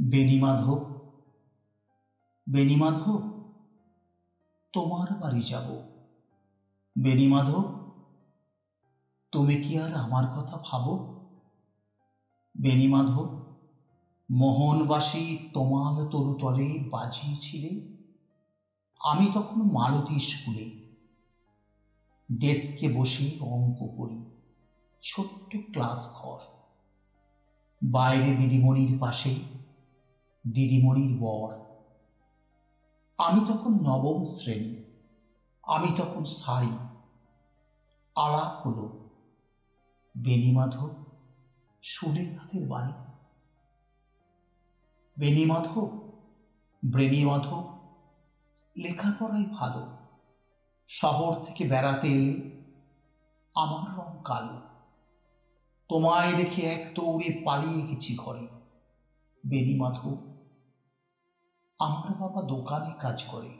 বেণীমাধব, বেণীমাধব, তোমার বাড়ি যাব। বেণীমাধব, তুমি কি আর আমার কথা ভাবো? বেণীমাধব, মোহনবাসী তোমাল তরুতলে বাজিয়েছিলে, আমি তখন মালতী স্কুলে ডেস্কে বসে অঙ্ক করি। ছোট্ট ক্লাস ঘর, বাইরে দিদিমণির পাশে দিদিমণির বর। আমি তখন নবম শ্রেণী, আমি তখন শাড়ি। আলাপ হলো বেণীমাধব সুলেখাদের বাড়ি। বেণীমাধব, বেণীমাধব, লেখাপড়াই ভালো। শহর থেকে বেড়াতে এলে আমার রং কালো। তোমায় দেখে এক দৌড়ে পালিয়ে গেছি ঘরে। বেণীমাধব, আমার বাবা দোকানে কাজ করে।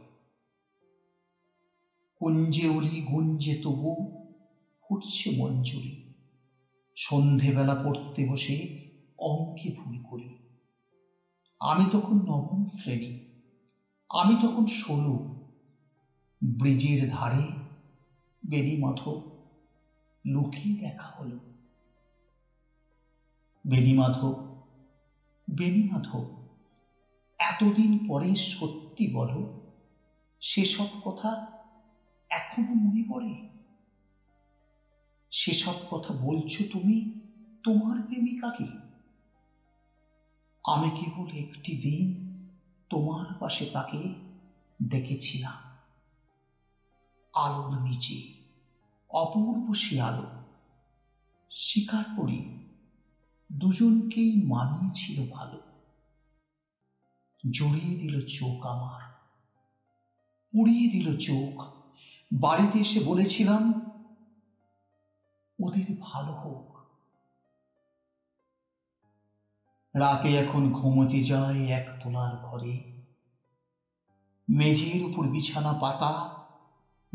কুঞ্জে অলি গুঞ্জে তবু ফুটছে মঞ্জুরি। সন্ধেবেলা পড়তে বসে অঙ্কে ভুল করি। আমি তখন নবম শ্রেণী, আমি তখন 16। ব্রিজের ধারে বেণীমাধব লুকিয়ে দেখা হলো। বেণীমাধব, বেণীমাধব, এতদিন পরে সত্যি বলো, সেসব কথা এখনো মনে পড়ে? সেসব কথা বলছো তুমি তোমার প্রেমিকাকে? আমি কেবল একটি দিন তোমার পাশে তাকে দেখেছিলাম। আলোর নিচে অপূর্ব সে আলো। স্বীকার করি, দুজনকেই মানিয়েছিল ভালো। জড়িয়ে দিল চোখ আমার, পুড়িয়ে দিল চোখ। বাড়িতে এসে বলেছিলাম, ওদের ভালো হোক। রাতে এখন ঘুমোতে যায় একতলার ঘরে। মেঝের উপর বিছানা পাতা,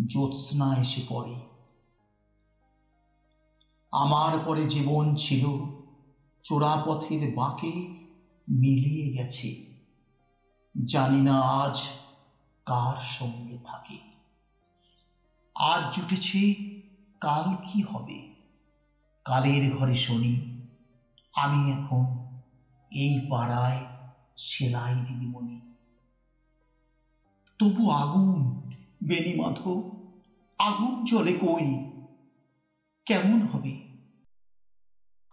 জ্যোৎস্না এসে পড়ে। আমার পরে জীবন ছিল চোরাপথের বাঁকে মিলিয়ে গেছে। জানি না আজ কার সঙ্গে থাকে। আজ জুটেছে, কাল কি হবে? কালের ঘরে শুনি, আমি এখন এই পাড়ায় সেলাই দিদিমণি। তবু আগুন বেণীমাধব, আগুন জ্বলে কই? কেমন হবে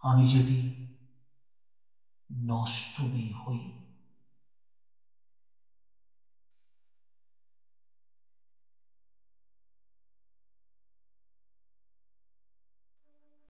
আমি যদি নষ্ট মেয়ে হই?